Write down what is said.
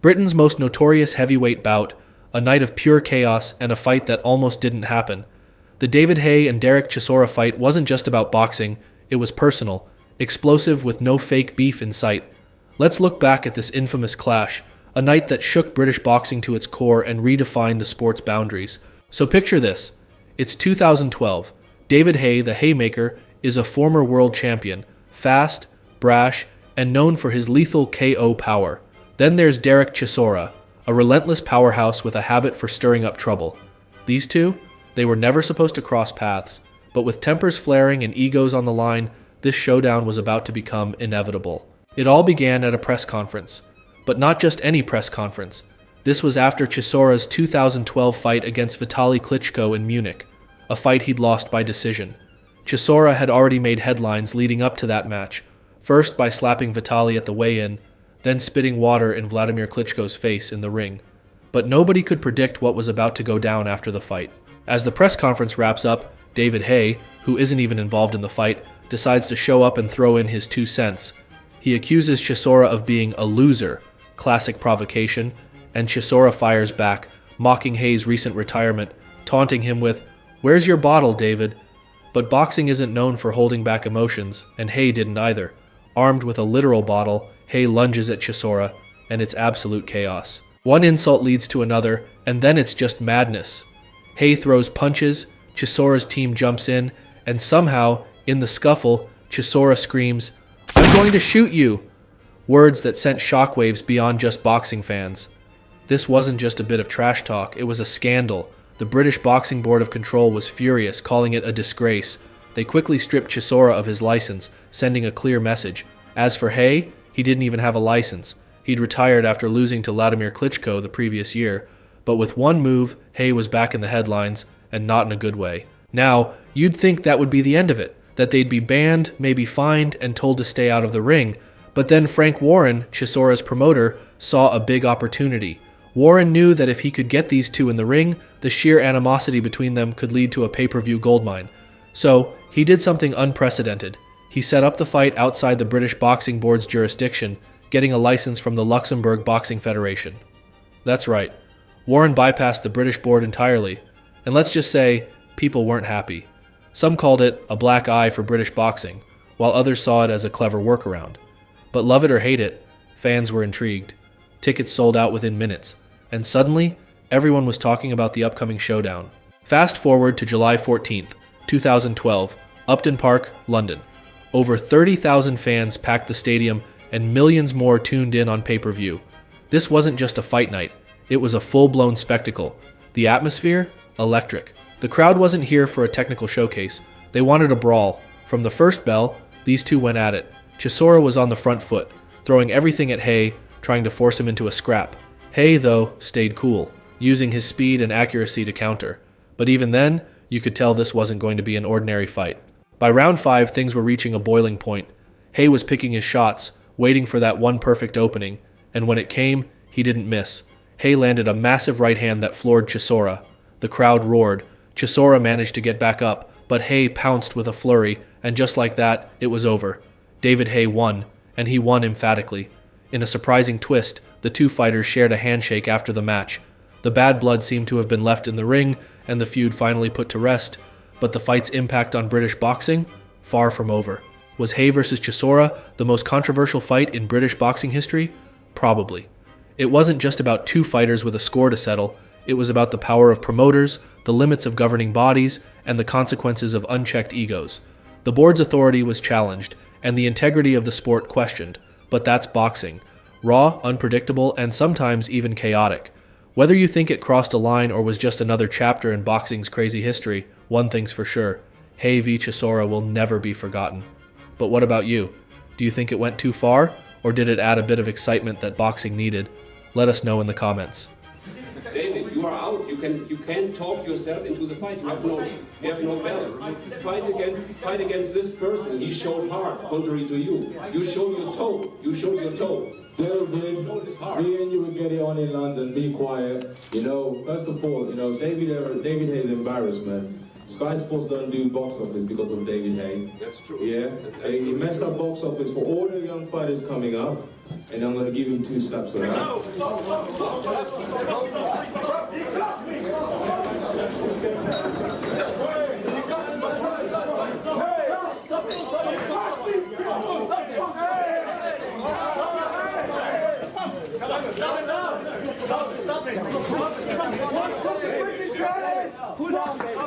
Britain's most notorious heavyweight bout, a night of pure chaos and a fight that almost didn't happen. The David Haye and Derek Chisora fight wasn't just about boxing, it was personal, explosive with no fake beef in sight. Let's look back at this infamous clash, a night that shook British boxing to its core and redefined the sport's boundaries. So picture this. It's 2012. David Haye, the Haymaker, is a former world champion, fast, brash, and known for his lethal KO power. Then there's Derek Chisora, a relentless powerhouse with a habit for stirring up trouble. These two, they were never supposed to cross paths, but with tempers flaring and egos on the line, this showdown was about to become inevitable. It all began at a press conference, but not just any press conference. This was after Chisora's 2012 fight against Vitaly Klitschko in Munich, a fight he'd lost by decision. Chisora had already made headlines leading up to that match, first by slapping Vitaly at the weigh-in, then spitting water in Vladimir Klitschko's face in the ring. But nobody could predict what was about to go down after the fight. As the press conference wraps up, David Haye, who isn't even involved in the fight, decides to show up and throw in his 2 cents. He accuses Chisora of being a loser, classic provocation, and Chisora fires back, mocking Haye's recent retirement, taunting him with, "Where's your bottle, David?" But boxing isn't known for holding back emotions, and Haye didn't either. Armed with a literal bottle, Haye lunges at Chisora, and it's absolute chaos. One insult leads to another, and then it's just madness. Haye throws punches, Chisora's team jumps in, and somehow, in the scuffle, Chisora screams, "I'm going to shoot you!" Words that sent shockwaves beyond just boxing fans. This wasn't just a bit of trash talk, it was a scandal. The British Boxing Board of Control was furious, calling it a disgrace. They quickly stripped Chisora of his license, sending a clear message. As for Haye, he didn't even have a license. He'd retired after losing to Vladimir Klitschko the previous year. But with one move, Haye was back in the headlines, and not in a good way. Now, you'd think that would be the end of it, that they'd be banned, maybe fined, and told to stay out of the ring. But then Frank Warren, Chisora's promoter, saw a big opportunity. Warren knew that if he could get these two in the ring, the sheer animosity between them could lead to a pay-per-view goldmine. So, he did something unprecedented. He set up the fight outside the British Boxing Board's jurisdiction, getting a license from the Luxembourg Boxing Federation. That's right. Warren bypassed the British board entirely. And let's just say, people weren't happy. Some called it a black eye for British boxing, while others saw it as a clever workaround. But love it or hate it, fans were intrigued. Tickets sold out within minutes. And suddenly, everyone was talking about the upcoming showdown. Fast forward to July 14th, 2012, Upton Park, London. Over 30,000 fans packed the stadium and millions more tuned in on pay-per-view. This wasn't just a fight night, it was a full-blown spectacle. The atmosphere? Electric. The crowd wasn't here for a technical showcase. They wanted a brawl. From the first bell, these two went at it. Chisora was on the front foot, throwing everything at Haye, trying to force him into a scrap. Haye, though, stayed cool, using his speed and accuracy to counter. But even then, you could tell this wasn't going to be an ordinary fight. By round 5, things were reaching a boiling point. Haye was picking his shots, waiting for that one perfect opening, and when it came, he didn't miss. Haye landed a massive right hand that floored Chisora. The crowd roared. Chisora managed to get back up, but Haye pounced with a flurry, and just like that, it was over. David Haye won, and he won emphatically. In a surprising twist, the two fighters shared a handshake after the match. The bad blood seemed to have been left in the ring, and the feud finally put to rest. But the fight's impact on British boxing? Far from over. Was Haye versus Chisora the most controversial fight in British boxing history? Probably. It wasn't just about two fighters with a score to settle. It was about the power of promoters, the limits of governing bodies, and the consequences of unchecked egos. The board's authority was challenged, and the integrity of the sport questioned. But that's boxing. Raw, unpredictable, and sometimes even chaotic. Whether you think it crossed a line or was just another chapter in boxing's crazy history, one thing's for sure. Haye v. Chisora will never be forgotten. But what about you? Do you think it went too far, or did it add a bit of excitement that boxing needed? Let us know in the comments. David, you are out. You can talk yourself into the fight. You have no belt. Fight against this person. He showed heart, contrary to you. You showed your toe. David, me and you will get it on in London. Be quiet. First of all, David Haye's embarrassed, man. Sky Sports don't do box office because of David Haye. That's true. Yeah, he messed up box office for all the young fighters coming up, and I'm going to give him 2 slaps on that. Stop it! Stop it! Stop it!